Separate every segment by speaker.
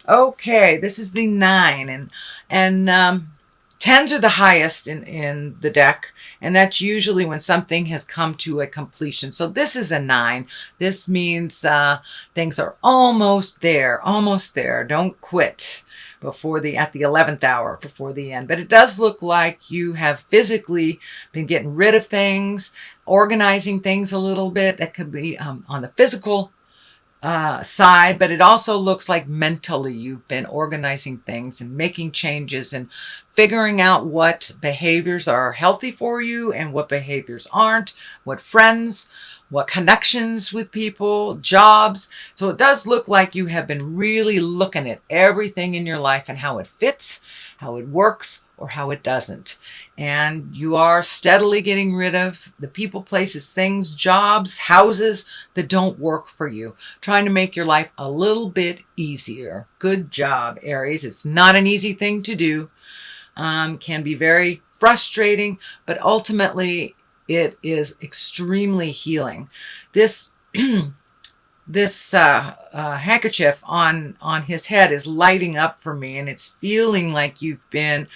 Speaker 1: Okay, this is the 9, and tens are the highest in the deck, and that's usually when something has come to a completion. So this is a 9. This means things are almost there, almost there. Don't quit before at the 11th hour, before the end. But it does look like you have physically been getting rid of things, organizing things a little bit. That could be on the physical side, but it also looks like mentally you've been organizing things and making changes and figuring out what behaviors are healthy for you and what behaviors aren't, what friends, what connections with people, jobs. So it does look like you have been really looking at everything in your life and how it fits, how it works, or how it doesn't. And you are steadily getting rid of the people, places, things, jobs, houses that don't work for you, trying to make your life a little bit easier. Good job, Aries. It's not an easy thing to do. Can be very frustrating, but ultimately it is extremely healing. This this handkerchief on his head is lighting up for me, and it's feeling like you've been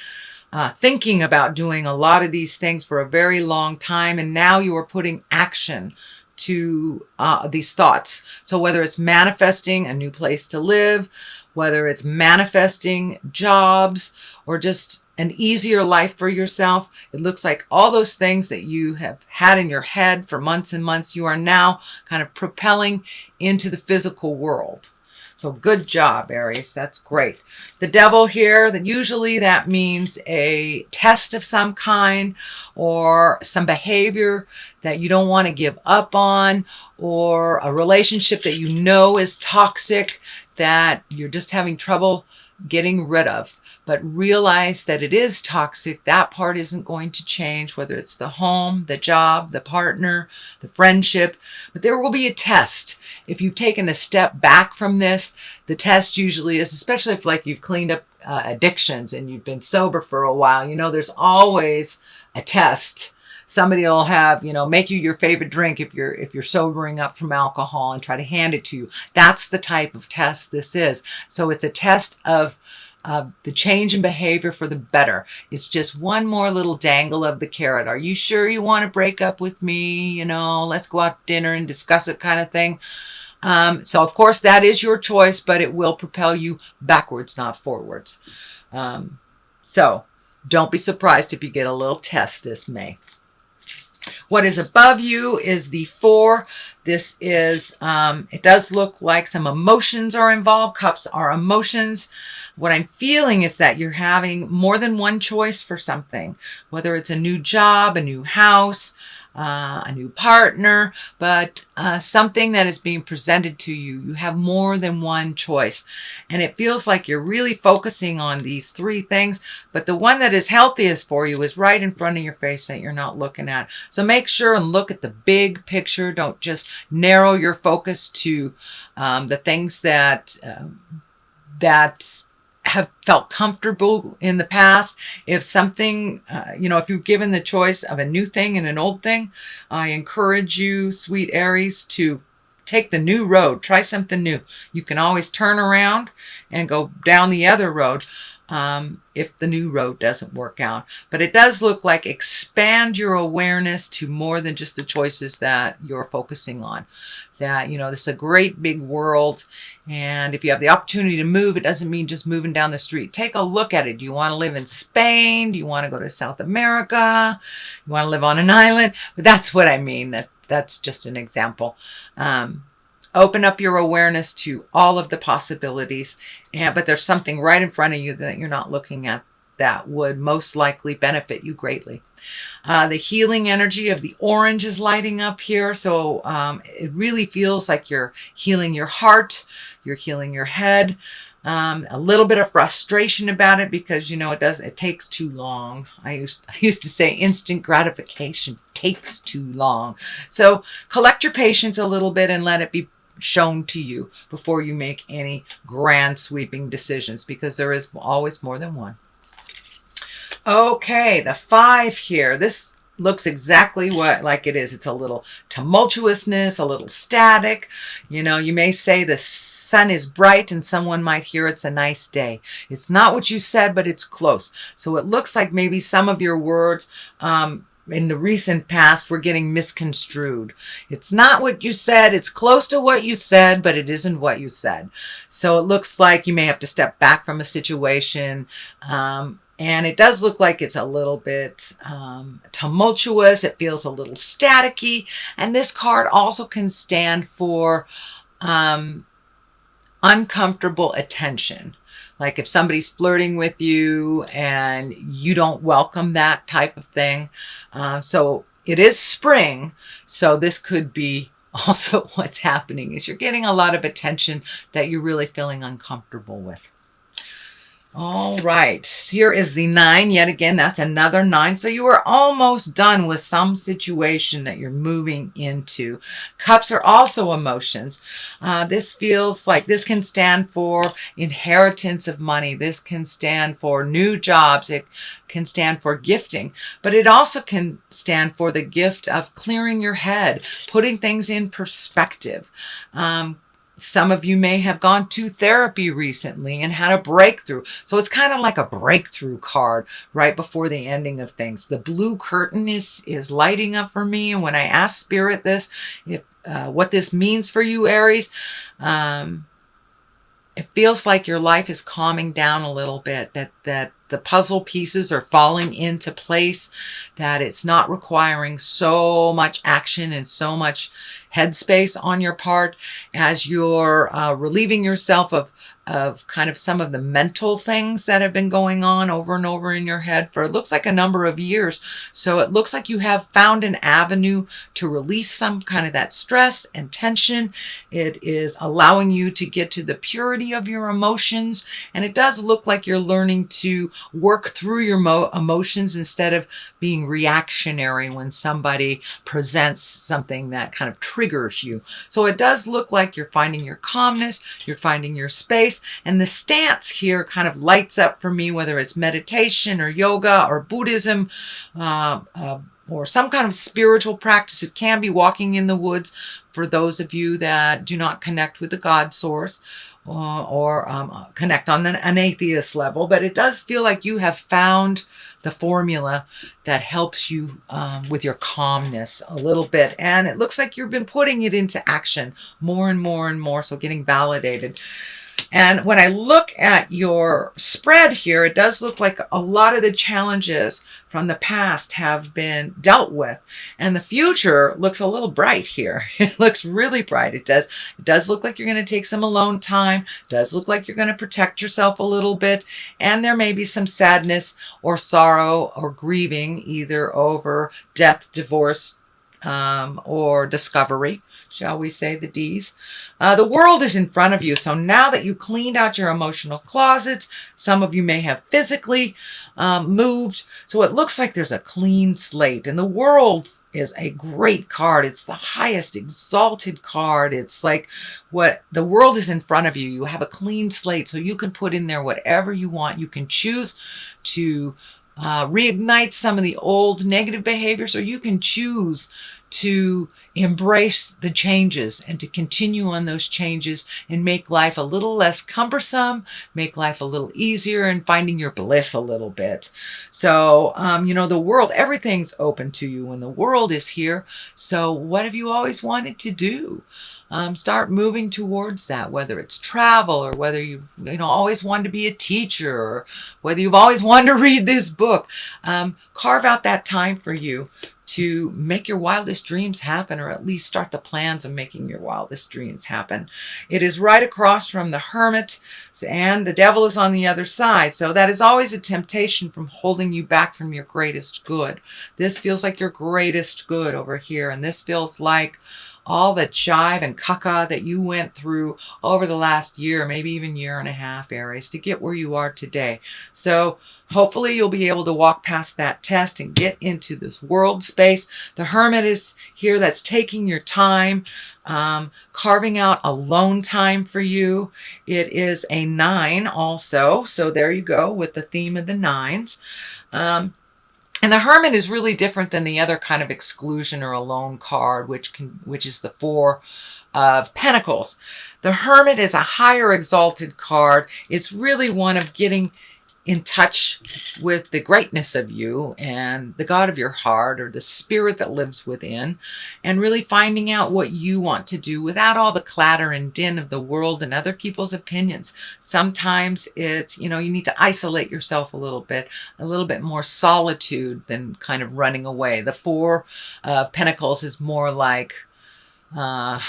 Speaker 1: thinking about doing a lot of these things for a very long time, and now you are putting action to these thoughts. So whether it's manifesting a new place to live, whether it's manifesting jobs, or just an easier life for yourself, it looks like all those things that you have had in your head for months and months, you are now kind of propelling into the physical world. So good job, Aries. That's great. The devil here, that usually that means a test of some kind or some behavior that you don't want to give up on, or a relationship that you know is toxic that you're just having trouble getting rid of. But realize that it is toxic. That part isn't going to change, whether it's the home, the job, the partner, the friendship. But there will be a test. If you've taken a step back from this, the test usually is, especially if like you've cleaned up addictions and you've been sober for a while, you know, there's always a test. Somebody will have, you know, make you your favorite drink if you're sobering up from alcohol and try to hand it to you. That's the type of test this is. So it's a test of the change in behavior for the better. It's just one more little dangle of the carrot. Are you sure you want to break up with me? You know, let's go out to dinner and discuss it, kind of thing. So of course that is your choice, but it will propel you backwards, not forwards. So don't be surprised if you get a little test this May. What is above you is the 4. This is, it does look like some emotions are involved. Cups are emotions. What I'm feeling is that you're having more than one choice for something, whether it's a new job, a new house, a new partner, but something that is being presented to you. You have more than one choice. And it feels like you're really focusing on these 3 things, but the one that is healthiest for you is right in front of your face that you're not looking at. So make sure and look at the big picture. Don't just narrow your focus to the things that have felt comfortable in the past. If something, if you're given the choice of a new thing and an old thing, I encourage you, sweet Aries, to take the new road. Try something new. You can always turn around and go down the other road if the new road doesn't work out. But it does look like expand your awareness to more than just the choices that you're focusing on. That, this is a great big world. And if you have the opportunity to move, it doesn't mean just moving down the street. Take a look at it. Do you want to live in Spain? Do you want to go to South America? You want to live on an island? But that's what I mean. That's just an example. Open up your awareness to all of the possibilities. But there's something right in front of you that you're not looking at that would most likely benefit you greatly. The healing energy of the orange is lighting up here. So it really feels like you're healing your heart, you're healing your head. A little bit of frustration about it because, it takes too long. I used to say instant gratification takes too long. So collect your patience a little bit and let it be shown to you before you make any grand sweeping decisions, because there is always more than one. Okay, the 5 here. This looks exactly like it is. It's a little tumultuousness, a little static. You know, you may say the sun is bright and someone might hear it's a nice day. It's not what you said, but it's close. So it looks like maybe some of your words in the recent past were getting misconstrued. It's not what you said. It's close to what you said, but it isn't what you said. So it looks like you may have to step back from a situation. And it does look like it's a little bit tumultuous. It feels a little staticky. And this card also can stand for uncomfortable attention. Like if somebody's flirting with you and you don't welcome that type of thing. So it is spring. So this could be also what's happening is you're getting a lot of attention that you're really feeling uncomfortable with. All right, here is the 9. Yet again, that's another 9. So you are almost done with some situation that you're moving into. Cups are also emotions. This feels like this can stand for inheritance of money. This can stand for new jobs. It can stand for gifting, but it also can stand for the gift of clearing your head, putting things in perspective. Some of you may have gone to therapy recently and had a breakthrough. So it's kind of like a breakthrough card right before the ending of things. The blue curtain is lighting up for me. And when I ask Spirit this, what this means for you, Aries, it feels like your life is calming down a little bit, that the puzzle pieces are falling into place, that it's not requiring so much action and so much headspace on your part as you're relieving yourself of kind of some of the mental things that have been going on over and over in your head for it looks like a number of years. So it looks like you have found an avenue to release some kind of that stress and tension. It is allowing you to get to the purity of your emotions. And it does look like you're learning to work through your emotions instead of being reactionary when somebody presents something that kind of triggers you. So it does look like you're finding your calmness, you're finding your space. And the stance here kind of lights up for me, whether it's meditation or yoga or Buddhism or some kind of spiritual practice. It can be walking in the woods for those of you that do not connect with the God source or connect on an atheist level. But it does feel like you have found the formula that helps you with your calmness a little bit. And it looks like you've been putting it into action more and more and more, so getting validated. And when I look at your spread here, it does look like a lot of the challenges from the past have been dealt with. And the future looks a little bright here. It looks really bright. It does look like you're going to take some alone time. It does look like you're going to protect yourself a little bit. And there may be some sadness or sorrow or grieving, either over death, divorce, or discovery, shall we say, the D's. The world is in front of you. So now that you cleaned out your emotional closets, some of you may have physically moved. So it looks like there's a clean slate. And the world is a great card. It's the highest exalted card. It's like what the world is in front of you. You have a clean slate. So you can put in there whatever you want. You can choose to reignite some of the old negative behaviors, or you can choose to embrace the changes and to continue on those changes and make life a little less cumbersome, make life a little easier, and finding your bliss a little bit. So, the world, everything's open to you when the world is here. So what have you always wanted to do? Start moving towards that, whether it's travel or whether you've always wanted to be a teacher or whether you've always wanted to read this book. Carve out that time for you to make your wildest dreams happen, or at least start the plans of making your wildest dreams happen. It is right across from the Hermit, and the Devil is on the other side. So that is always a temptation from holding you back from your greatest good. This feels like your greatest good over here, and this feels like all the jive and caca that you went through over the last year, maybe even year and a half, Aries, to get where you are today. So hopefully you'll be able to walk past that test and get into this world space. The Hermit is here. That's taking your time, carving out alone time for you. It is a 9 also. So there you go with the theme of the 9s. And the Hermit is really different than the other kind of exclusion or alone card, which is the Four of Pentacles. The Hermit is a higher exalted card. It's really one of getting in touch with the greatness of you and the God of your heart, or the spirit that lives within, and really finding out what you want to do without all the clatter and din of the world and other people's opinions. Sometimes it's, you need to isolate yourself a little bit more solitude than kind of running away. The Four of Pentacles is more like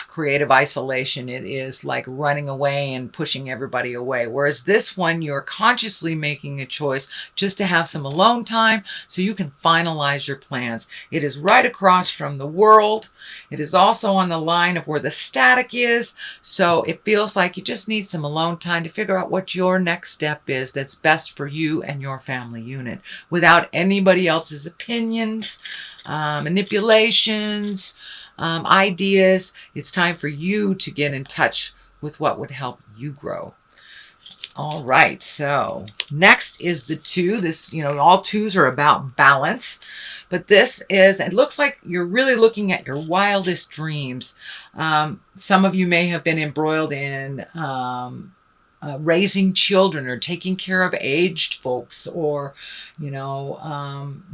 Speaker 1: creative isolation. It is like running away and pushing everybody away. Whereas this one, you're consciously making a choice just to have some alone time so you can finalize your plans. It is right across from the world. It is also on the line of where the static is. So it feels like you just need some alone time to figure out what your next step is that's best for you and your family unit without anybody else's opinions, manipulations, ideas. It's time for you to get in touch with what would help you grow. All right, so next is the Two. This, all twos are about balance, but this is, it looks like you're really looking at your wildest dreams. Some of you may have been embroiled in raising children or taking care of aged folks, or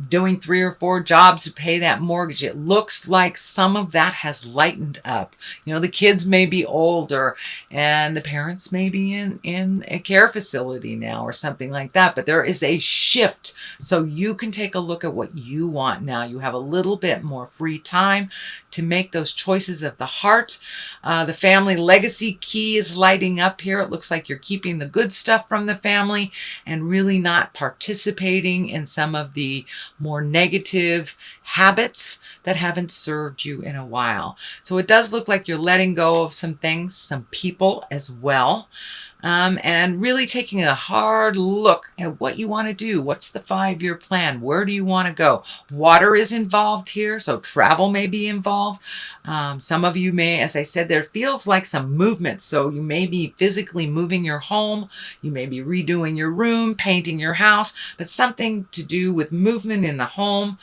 Speaker 1: doing 3 or 4 jobs to pay that mortgage. It looks like some of that has lightened up. The kids may be older and the parents may be in a care facility now or something like that, but there is a shift. So you can take a look at what you want now. You have a little bit more free time to make those choices of the heart. The family legacy key is lighting up here. It looks like you're keeping the good stuff from the family and really not participating in some of the more negative habits that haven't served you in a while. So it does look like you're letting go of some things, some people as well. And really taking a hard look at what you want to do. What's the 5-year plan? Where do you want to go? Water is involved here, so travel may be involved. Some of you may, as I said, there feels like some movement. So you may be physically moving your home. You may be redoing your room, painting your house, but something to do with movement in the home.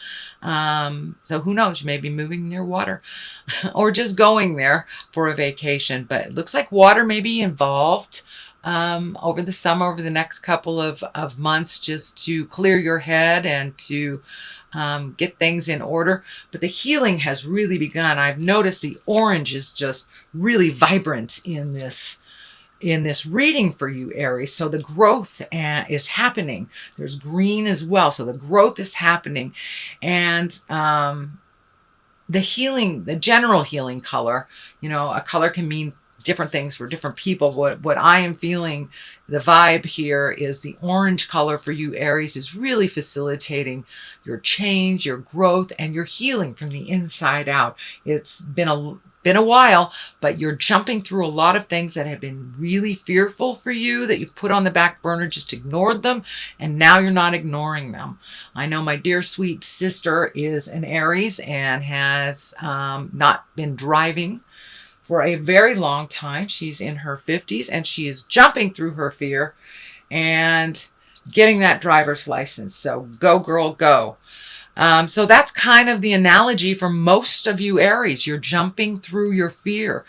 Speaker 1: So who knows, you may be moving near water or just going there for a vacation. But it looks like water may be involved over the summer, over the next couple of months, just to clear your head and to get things in order. But the healing has really begun. I've noticed the orange is just really vibrant in this reading for you, Aries. So the growth is happening. There's green as well. So the growth is happening. And the healing, the general healing color, a color can mean different things for different people. What I am feeling, the vibe here is the orange color for you, Aries, is really facilitating your change, your growth, and your healing from the inside out. It's been a while, but you're jumping through a lot of things that have been really fearful for you, that you've put on the back burner, just ignored them, and now you're not ignoring them. I know my dear sweet sister is an Aries and has not been driving for a very long time. She's in her 50s and she is jumping through her fear and getting that driver's license. So go, girl, go. So that's kind of the analogy for most of you Aries. You're jumping through your fear,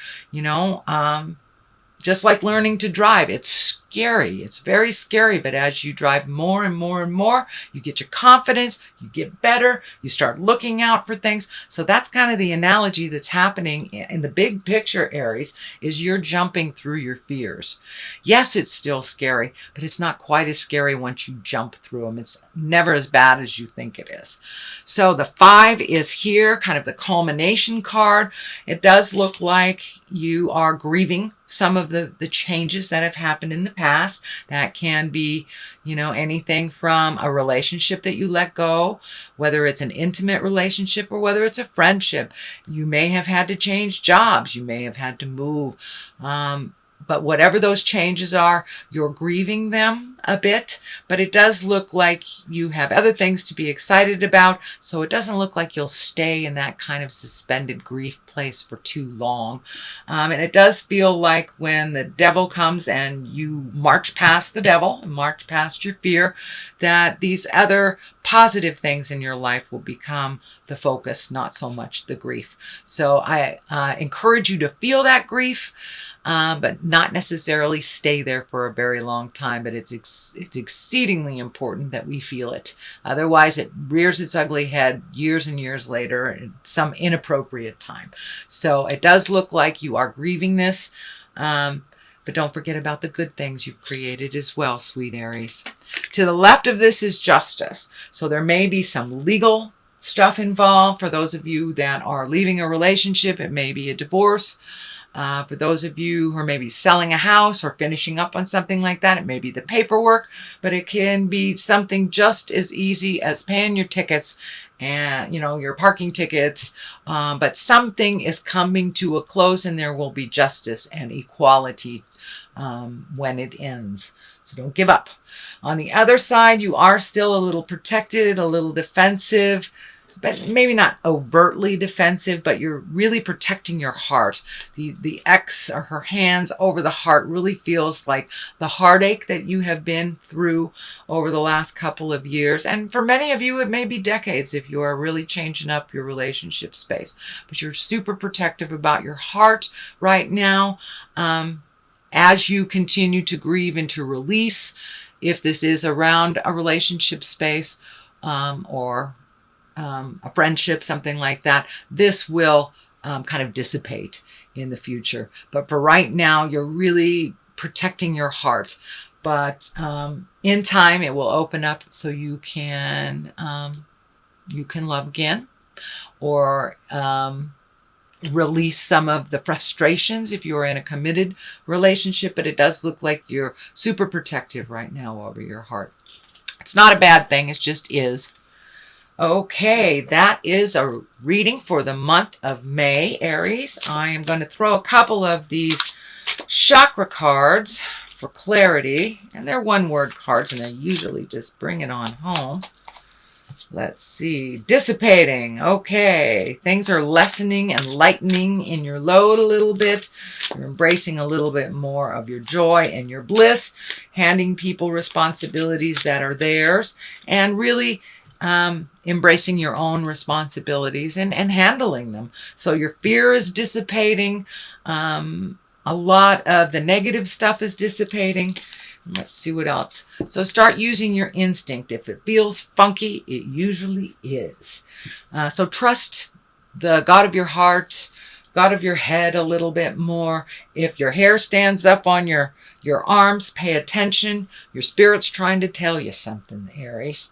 Speaker 1: just like learning to drive. It's scary. It's very scary. But as you drive more and more and more, you get your confidence, you get better, you start looking out for things. So that's kind of the analogy that's happening in the big picture, Aries, is you're jumping through your fears. Yes, it's still scary, but it's not quite as scary once you jump through them. It's never as bad as you think it is. So the 5 is here, kind of the culmination card. It does look like you are grieving some of the changes that have happened in the past. That can be, anything from a relationship that you let go, whether it's an intimate relationship or whether it's a friendship. You may have had to change jobs. You may have had to move. But whatever those changes are, you're grieving them. a bit, but it does look like you have other things to be excited about. So it doesn't look like you'll stay in that kind of suspended grief place for too long. And it does feel like when the devil comes and you march past the devil and march past your fear, that these other positive things in your life will become the focus, not so much the grief. So I encourage you to feel that grief, but not necessarily stay there for a very long time. But it's exceedingly important that we feel it. Otherwise, it rears its ugly head years and years later at some inappropriate time. So it does look like you are grieving this. But don't forget about the good things you've created as well, sweet Aries. To the left of this is justice. So there may be some legal stuff involved. For those of you that are leaving a relationship, it may be a divorce. For those of you who are maybe selling a house or finishing up on something like that, it may be the paperwork, but it can be something just as easy as paying your tickets and, your parking tickets. But something is coming to a close and there will be justice and equality when it ends. So don't give up. On the other side, you are still a little protected, a little defensive, but maybe not overtly defensive, but you're really protecting your heart. The X or her hands over the heart really feels like the heartache that you have been through over the last couple of years. And for many of you, it may be decades if you are really changing up your relationship space. But you're super protective about your heart right now. As you continue to grieve and to release, if this is around a relationship space or a friendship, something like that, this will kind of dissipate in the future. But for right now, you're really protecting your heart. But in time, it will open up so you can love again, or release some of the frustrations if you're in a committed relationship. But it does look like you're super protective right now over your heart. It's not a bad thing. It just is. Okay, that is a reading for the month of May, Aries. I am going to throw a couple of these chakra cards for clarity. And they're one-word cards, and they usually just bring it on home. Let's see. Dissipating. Okay. Things are lessening and lightening in your load a little bit. You're embracing a little bit more of your joy and your bliss. Handing people responsibilities that are theirs. And really embracing your own responsibilities and handling them. So your fear is dissipating. A lot of the negative stuff is dissipating. Let's see what else. So start using your instinct. If it feels funky, it usually is. So trust the God of your heart, God of your head a little bit more. If your hair stands up on your arms, pay attention. Your spirit's trying to tell you something, Aries.